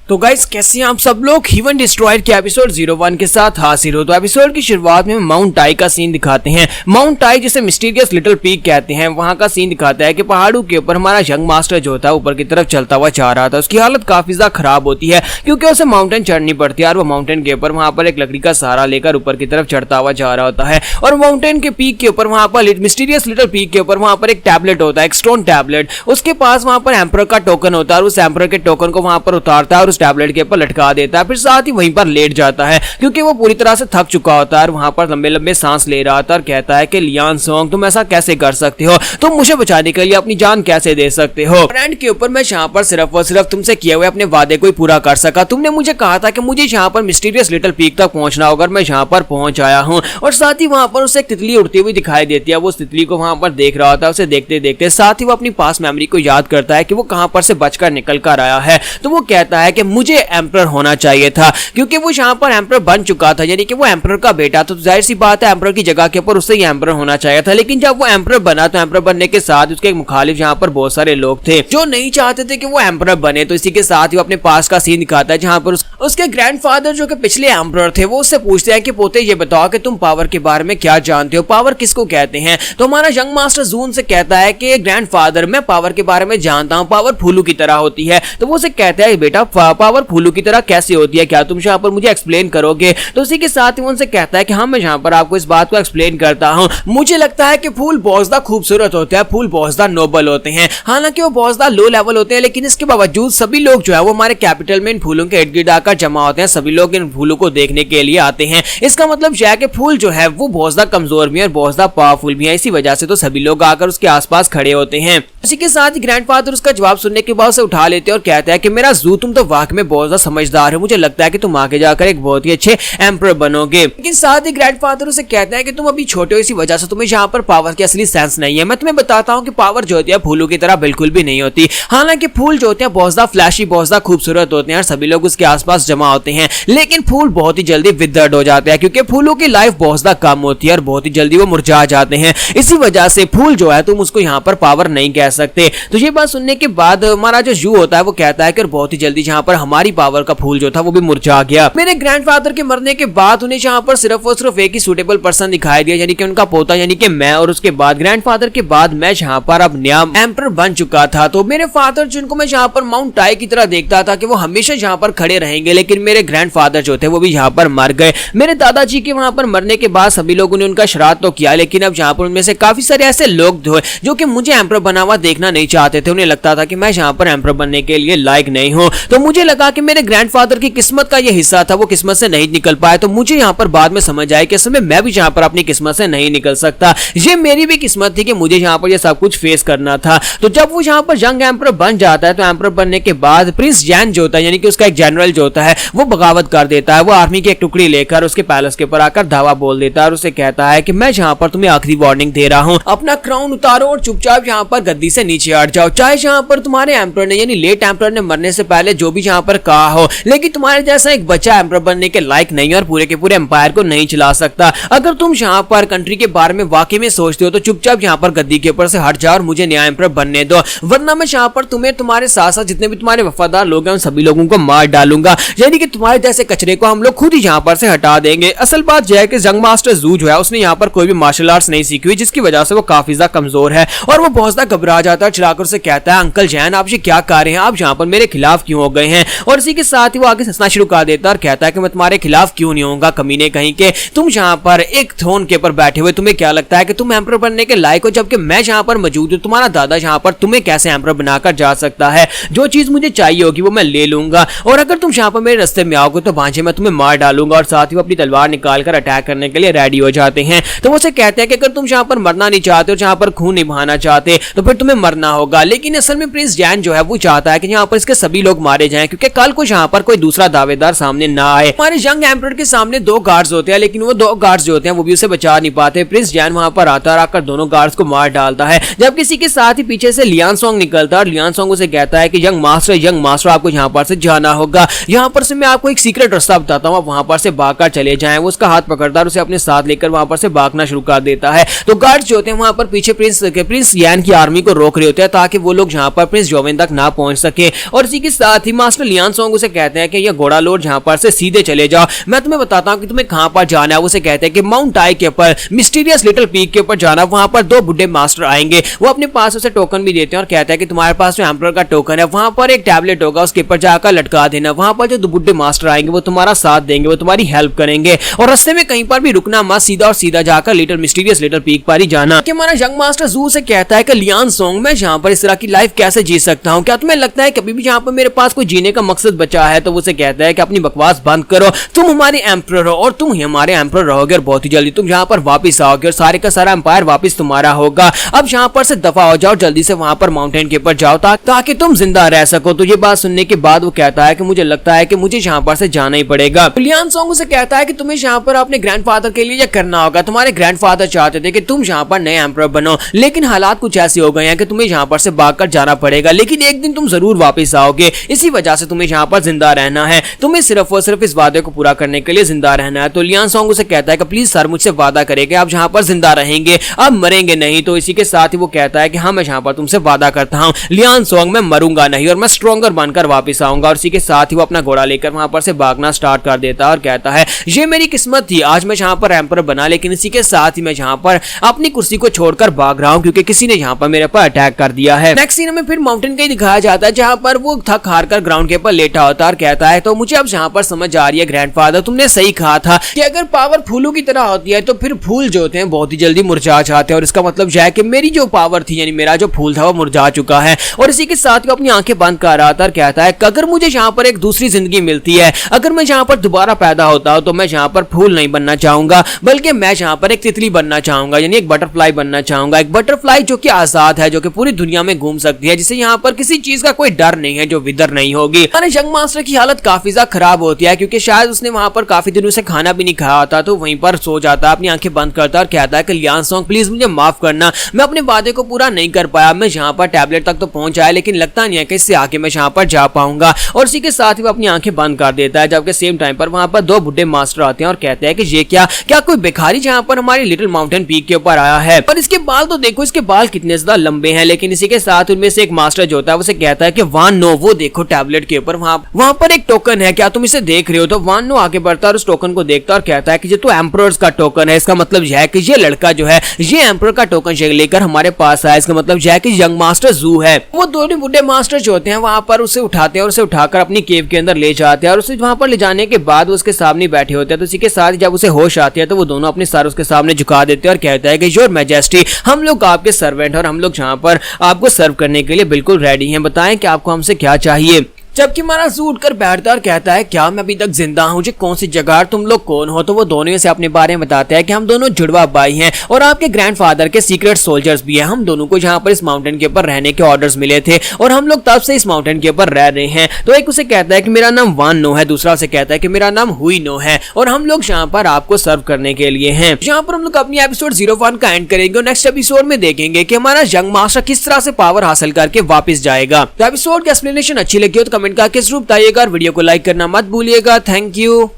तो गाइस कैसे हैं आप सब लोग। हीवन डिस्ट्रॉयड के एपिसोड 01 के साथ हाजिर हो। तो एपिसोड की शुरुआत में माउंट टाई का सीन दिखाते हैं। माउंट टाई जिसे मिस्टीरियस लिटिल पीक कहते हैं, वहां का सीन दिखाता है कि पहाड़ों के ऊपर हमारा यंग मास्टर जो था ऊपर की तरफ चलता हुआ जा रहा था। उसकी हालत काफी ज्यादा खराब होती है क्योंकि उसे माउंटेन चढ़नी पड़ती है और वो माउंटेन के ऊपर वहां पर एक लकड़ी का सहारा लेकर ऊपर की तरफ चढ़ता हुआ जा रहा होता है। और माउंटेन के पीक के ऊपर वहां पर मिस्टीरियस लिटिल पीक के ऊपर वहां पर एक टैबलेट होता है, एक स्टोन टैबलेट। उसके पास वहां पर एम्परर का टोकन होता है और उस एम्परर के टोकन को वहां पर उतारता है और उस टैबलेट के ऊपर लटका देता है। फिर साथ ही वहीं पर लेट जाता है क्योंकि वो पूरी तरह से थक चुका होता है और वहां पर लंबे लंबे सांस ले रहा था और कहता है कि लियान सोंग तुम ऐसा कैसे कर सकते हो, तुम मुझे बचाने के लिए अपनी जान कैसे दे सकते हो। फ्रेंड के ऊपर मैं यहाँ पर सिर्फ और सिर्फ तुमसे किए हुए अपने वादे को ही पूरा कर सका। तुमने मुझे कहा था कि मुझे यहाँ पर मिस्टीरियस लिटिल पीक तक पहुंचना होगा, मैं यहाँ पर पहुंच आया हूँ। और साथ ही वहां पर उसे एक तितली उड़ती हुई दिखाई देती है। वो उस तितली को वहां पर देख रहा था, उसे देखते देखते साथ ही वो अपनी पास मेमोरी को याद करता है कि वो कहां पर से बचकर निकल कर आया है। तो वो कहता है कि मुझे एम्परर होना चाहिए था क्योंकि वो यहाँ पर एम्परर बन चुका था, यानी कि वो एम्परर का बेटा। तो जाहिर सी बात है एम्परर की जगह के ऊपर उससे ही एम्परर होना चाहिए था। लेकिन जब वो एम्परर बना तो एम्परर बनने के साथ उसके मुखालिफ यहाँ पर बहुत सारे लोग थे जो नहीं चाहते थे कि वो एम्परर बने। तो इसी के साथ ही वो अपने पास का सीन दिखाता है जहाँ पर उसके ग्रैंडफादर जो कि पिछले एम्परर थे वो उससे पूछते हैं कि पोते ये बताओ कि तुम पावर के बारे में क्या जानते हो, पावर किसको कहते हैं। तो हमारा यंग मास्टर जून से कहता है कि ग्रैंडफादर मैं पावर के बारे में जानता हूँ, पावर फूलों की तरह होती है। तो वो उसे कहता है बेटा पावर फूलों की तरह कैसे होती है, क्या तुम यहाँ पर मुझे एक्सप्लेन करोगे। तो उसी के साथ ही उनसे कहता है कि हाँ मैं यहाँ पर आपको इस बात को एक्सप्लेन करता हूँ। मुझे लगता है कि फूल बहुत ज्यादा खूबसूरत होते हैं, फूल बहुत ज्यादा नोबल होते हैं। हालांकि वो बहुत ज्यादा लो लेवल होते हैं लेकिन इसके बावजूद सभी लोग जो है वो हमारे कैपिटल में इन फूलों के इर्द गिर्द आकर जमा होते हैं। सभी लोग इन फूलों को देखने के लिए आते हैं। इसका मतलब यह है कि फूल जो है वो बहुत ज्यादा कमजोर भी है और बहुत ज्यादा पावरफुल भी है। इसी वजह से तो सभी लोग आकर उसके आसपास खड़े होते हैं। इसी के साथ ही ग्रैंडफादर उसका जवाब सुनने के बाद उसे उठा लेते हैं और कहता है कि मेरा जू तुम तो वाकई में बहुत ज्यादा समझदार है, मुझे लगता है कि तुम आगे जाकर एक बहुत ही अच्छे एम्परर बनोगे। लेकिन साथ ही ग्रैंडफादर उसे कहता है कि तुम अभी छोटे हो, इसी वजह से तुम्हें यहाँ पर पावर की असली सेंस नहीं है। मैं तुम्हें बताता हूँ कि पावर जो होती है फूलों की तरह बिल्कुल भी नहीं होती। हालांकि फूल जो होते हैं बहुत ज्यादा फ्लैशी, बहुत ज्यादा खूबसूरत होते हैं और सभी लोग उसके आसपास जमा होते हैं। लेकिन फूल बहुत ही जल्दी विदर्ड हो जाते हैं क्योंकि फूलों की लाइफ बहुत ज्यादा कम होती है और बहुत ही जल्दी वो मुरझा जाते हैं। इसी वजह से फूल जो है तुम उसको यहाँ पर पावर नहीं कह सकते। तो ये बात सुनने के बाद हमारा जो जू होता है वो कहता है कि बहुत ही जल्दी यहाँ पर हमारी पावर का फूल जो था वो भी मुरझा गया। मेरे ग्रैंडफादर के मरने के बाद उन्हें यहाँ पर सिर्फ और सिर्फ एक ही सूटेबल पर्सन दिखाई दिया, यानी कि उनका पोता यानी कि मैं। और उसके बाद ग्रैंडफादर के बाद मैं यहाँ पर अब नया एम्परर बन चुका था। तो मेरे फादर जिनको मैं यहाँ पर माउंट टाई की तरह देखता था कि वो हमेशा यहाँ पर खड़े रहेंगे, लेकिन मेरे ग्रैंडफादर जो थे वो भी यहाँ पर मर गए। मेरे दादाजी के वहां पर मरने के बाद सभी लोगों ने उनका श्राद्ध तो किया, लेकिन अब यहाँ पर उनमें से काफी सारे ऐसे लोग थे जो कि मुझे एम्परर बना हुआ देखना नहीं चाहते थे। उन्हें लगता था कि मैं यहाँ पर एम्परर बनने के लिए लायक नहीं हूँ। तो मुझे लगा कि मेरे ग्रैंडफादर की किस्मत का ये हिस्सा था, वो किस्मत से नहीं निकल पाया। तो मुझे यहाँ पर बाद में समझ आया कि समय मैं भी यहाँ पर अपनी किस्मत से नहीं निकल सकता। ये मेरी भी किस्मत थी कि मुझे यहाँ पर ये सब कुछ फेस करना था। तो जब वो यहाँ पर यंग एम्परर बन जाता है तो एम्परर बनने के बाद प्रिंस जैन जो होता है यानी कि उसका एक जनरल जो होता है वो बगावत कर देता है। वो आर्मी की एक टुकड़ी लेकर उसके पैलेस के ऊपर आकर धावा बोल देता है और उसे कहता है कि मैं यहाँ पर तुम्हें आखिरी वार्निंग दे रहा हूँ, अपना क्राउन उतारो और चुपचाप यहाँ पर गद्दी से नीचे हट जाओ। चाहे यहाँ पर तुम्हारे एम्परर ने यानी लेट एम्परर ने मरने से पहले जो भी यहाँ पर कहा हो, लेकिन तुम्हारे जैसा एक बच्चा एम्परर बनने के लायक नहीं है और पूरे के पूरे एम्पायर को नहीं चला सकता। अगर तुम यहाँ पर कंट्री के बारे में वाकई में सोचते हो तो चुपचाप यहाँ पर गद्दी के ऊपर से हट जाओ और मुझे नया एम्परर बनने दो, वरना मैं यहाँ पर तुम्हें तुम्हारे साथ साथ जितने भी तुम्हारे वफादार लोग हैं उन सभी लोगों को मार डालूंगा, यानी कि तुम्हारे जैसे कचरे को हम लोग खुद ही यहाँ पर से हटा देंगे। असल बात यह है कि यंग मास्टर जू जो है उसने यहाँ पर कोई भी मार्शल आर्ट्स नहीं सीखी हुई, जिसकी वजह से वो काफी ज्यादा कमजोर है और वो बहुत ज्यादा घबरा जाता है। चिल्लाकर से कहता है अंकल जैन आप ये क्या कर रहे हैं, आप यहाँ पर मेरे खिलाफ क्यों हो गए हैं। और इसी के साथ ही वो आगे हंसना शुरू कर देता है और कहता है कि मैं तुम्हारे खिलाफ क्यों नहीं होऊंगा, कमीने कहीं के। तुम यहाँ पर एक थ्रोन के ऊपर बैठे हुए, तुम्हें क्या लगता है कि तुम एम्परर बनने के लायक हो, जबकि मैं यहाँ पर मौजूद हूँ। तुम्हारा दादा यहाँ पर तुम्हें कैसे एम्परर बनाकर जा सकता है। जो चीज मुझे चाहिए होगी वो मैं ले लूंगा और अगर तुम यहाँ पर मेरे रास्ते में आओगे तो भांजे मैं तुम्हें मार डालूंगा। और साथ ही वो अपनी तलवार निकालकर अटैक करने के लिए रेडी हो जाते हैं। तो वो उसे कहते हैं कि अगर तुम यहाँ पर मरना नहीं चाहते हो, यहाँ पर खून नहीं बहाना चाहते तो फिर तुम्हें मरना होगा। लेकिन असल में प्रिंस जैन जो है वो चाहता है कि यहाँ पर इसके सभी लोग मारे जाएं क्योंकि कल को यहाँ पर कोई दूसरा दावेदार सामने ना आए। हमारे यंग एम्परर के सामने 2 गार्ड्स होते हैं, लेकिन वो 2 गार्ड्स जो होते हैं वो भी उसे बचा नहीं पाते। प्रिंस जैन वहां पर आता है, आकर दोनों गार्ड्स को मार डालता है। जब किसी के साथ ही पीछे से लियान सोंग निकलता है और लियान सोंग उसे कहता है कि यंग मास्टर आपको यहाँ पर से जाना होगा, यहाँ पर से मैं आपको एक सीक्रेट रास्ता बताता हूँ, आप वहां पर से भागकर चले जाएं। वो उसका हाथ पकड़ता है और उसे अपने साथ लेकर वहां पर से भागना शुरू कर देता है। तो गार्ड्स जो होते हैं वहां पर पीछे प्रिंस यान की आर्मी को रोक रहे होते हैं ताकि वो लोग यहाँ पर प्रिंस जोवेन तक ना पहुंच सके। और इसी के साथ ही मास्टर लियान सोंग उसे कहते हैं कि ये घोड़ा लॉर्ड जहाँ पर से सीधे चले जाओ, मैं तुम्हें बताता हूँ कि तुम्हें कहाँ पर जाना है। उसे कहते हैं कि माउंट टाई के ऊपर मिस्टीरियस लिटिल पीक के ऊपर जाना, वहां पर दो बुढ़े मास्टर आएंगे, वो अपने पास उसे टोकन भी देते हैं और कहता है कि तुम्हारे पास जो एम्परर का टोकन है वहां पर एक टैबलेट होगा, उसके ऊपर जाकर लटका देना, वहां पर जो दो बुढ़े मास्टर आएंगे वो तुम्हारा साथ देंगे, वो तुम्हारी हेल्प करेंगे और रास्ते में कहीं पर भी रुकना मत, सीधा और सीधा जाकर लिटिल मिस्टीरियस लिटिल पीक पर ही जाना। कि हमारा यंग मास्टर जू से कहता है कि लियान सोंग मैं यहाँ पर इस तरह की लाइफ कैसे जी सकता हूँ, क्या तुम्हें लगता है कभी भी यहाँ पर मेरे पास कोई जीने का मकसद बचा है? तो उसे कहता है कि अपनी बकवास बंद करो, तुम हमारे एम्परर हो और तुम ही हमारे एम्परर रहोगे और बहुत ही जल्दी तुम यहाँ पर वापस आओगे और सारे का सारा एम्पायर वापस तुम्हारा होगा। अब यहाँ पर से दफा हो जाओ, जल्दी से वहां पर माउंटेन के ऊपर जाओ ताकि तुम जिंदा रह सको। तो ये बात सुनने के बाद वो कहता है कि मुझे लगता है कि मुझे यहाँ पर से जाना ही पड़ेगा। लियान सोंग उसे कहता है कि तुम्हें यहाँ पर अपने ग्रैंडफादर के लिए ये करना होगा, तुम्हारे ग्रैंडफादर चाहते थे कि तुम यहाँ पर नए एम्परर बनो, लेकिन हालात कुछ ऐसे हो गए हैं कि तुम्हें यहाँ पर से भागकर जाना पड़ेगा, लेकिन एक दिन तुम जरूर वापस आओगे, इसी वजह से तुम्हें यहाँ पर जिंदा रहना है, तुम्हें सिर्फ और सिर्फ इस वादे को पूरा करने के लिए जिंदा रहना है। तो लियान सोंग उसे कहता है कि प्लीज सर मुझसे वादा करेंगे आप यहाँ पर जिंदा रहेंगे, आप मरेंगे नहीं। तो इसी के साथ ही वो कहता है कि हाँ मैं यहाँ पर तुमसे वादा करता हूँ लियान सोंग, मैं मरूंगा नहीं और मैं स्ट्रॉन्गर बनकर वापस आऊंगा। और इसी के साथ ही वो अपना घोड़ा लेकर वहां पर से भागना स्टार्ट कर देता है और कहता है ये मेरी किस्मत थी, आज मैं यहाँ पर एम्परर बना, लेकिन इसी के साथ ही मैं यहाँ पर अपनी कुर्सी को छोड़कर भाग रहा हूँ क्योंकि किसी ने यहाँ पर मेरे पर अटैक कर दिया है। नेक्स्ट सीन में फिर माउंटेन का ही दिखाया जाता है जहाँ पर वो थक हार कर ग्राउंड के ऊपर लेटा होता है और कहता है तो मुझे अब यहाँ पर समझ आ रही है ग्रैंडफादर, तुमने सही कहा था कि अगर पावर फूलों की तरह होती है तो फिर फूल जो होते हैं बहुत ही जल्दी मुरझा जाते हैं और इसका मतलब यह है कि मेरी जो पावर थी यानी मेरा जो फूल था वो मुरझा चुका है। और इसी के साथ वो अपनी आंखें बंद कर रहा था और कहता है अगर मुझे यहाँ पर एक दूसरी जिंदगी मिलती है, अगर मैं यहाँ पर दोबारा पैदा होता हूँ तो मैं यहाँ पर फूल नहीं बनना चाहूंगा, बल्कि मैं यहाँ पर एक तितली बनना चाहूंगा, यानी एक बटरफ्लाई बनना चाहूंगा, एक बटरफ्लाई जो कि आजाद है, जो कि पूरी दुनिया में घूम सकती है, जिसे यहाँ पर किसी चीज का कोई डर नहीं है, जो विदर नहीं होगी। यंग मास्टर की हालत काफी ज्यादा खराब होती है क्योंकि शायद उसने वहां पर काफी दिनों से खाना भी नहीं खाया था, तो वहीं पर सो जाता है, अपनी आंखें बंद करता है और कहता है कि लियान सोंग प्लीज मुझे माफ करना, मैं अपने वादे को पूरा नहीं कर पाया, मैं यहाँ पर टैबलेट तक तो पहुंच आया लेकिन लगता नहीं है कि इससे आगे मैं यहाँ पर जा पाऊंगा। और इसी के साथ ही वो अपनी आंखें बंद कर देता है, जबकि सेम टाइम पर वहां पर दो बुढ़े मास्टर आते हैं और कहते हैं कि ये क्या कोई भिखारी जहाँ पर हमारी लिटिल माउंटेन पीक के ऊपर आया है, और इसके बाल तो देखो, इसके बाल कितने ज्यादा लंबे हैं। लेकिन इसी के साथ उनमें से एक मास्टर जो होता है उसे कहता है कि वान नो वो देखो टैबलेट के ऊपर वहां पर एक टोकन है, क्या तुम इसे देख रहे हो? तो वान नो आगे बढ़ता है और उस टोकन को देखता है और कहता है कि ये तो एम्परर्स का टोकन है, इसका मतलब यह है कि ये लड़का जो है ये एम्परर का टोकन लेकर हमारे पास आया, इसका मतलब यह है कि यंग मास्टर जू है। वो दोनों बुढ़े मास्टर जो होते हैं वहां पर उसे उठाते हैं और उसे उठाकर अपनी केव के अंदर ले जाते हैं और उसे वहां पर ले जाने के बाद उसके सामने बैठे होते हैं। तो इसी के साथ जब उसे होश आती है तो वो दोनों अपने सर उसके सामने झुका देते हैं और कहता है कि योर मैजेस्टी, हम लोग आपके सर्वेंट और हम लोग यहाँ पर आपको सर्व करने के लिए बिल्कुल रेडी हैं, बताएं कि आपको हमसे क्या चाहिए। जबकि हमारा जू उठकर बैठता और कहता है क्या मैं अभी तक जिंदा हूँ, जी कौन सी जगह, तुम लोग कौन हो? तो वो दोनों से अपने बारे में बताते हैं कि हम दोनों जुड़वा भाई हैं और आपके ग्रैंडफादर के सीक्रेट सोल्जर्स भी हैं, हम दोनों को यहाँ पर इस माउंटेन के ऊपर रहने के ऑर्डर्स मिले थे और हम लोग तब से इस माउंटेन के ऊपर रह रहे हैं। तो एक उसे कहता है कि मेरा नाम वान नो है, दूसरा उसे कहता है कि मेरा नाम हुई नो है और हम लोग यहाँ पर आपको सर्व करने के लिए हैं। यहाँ पर हम लोग अपनी एपिसोड 01 का एंड करेंगे और नेक्स्ट एपिसोड में देखेंगे कि हमारा यंग मास्टर किस तरह से पावर हासिल करके वापस जाएगा। तो एपिसोड की एक्सप्लेनेशन अच्छी लगी हो तो कमेंट करके जरूर बताइएगा और वीडियो को लाइक करना मत भूलिएगा। Thank you.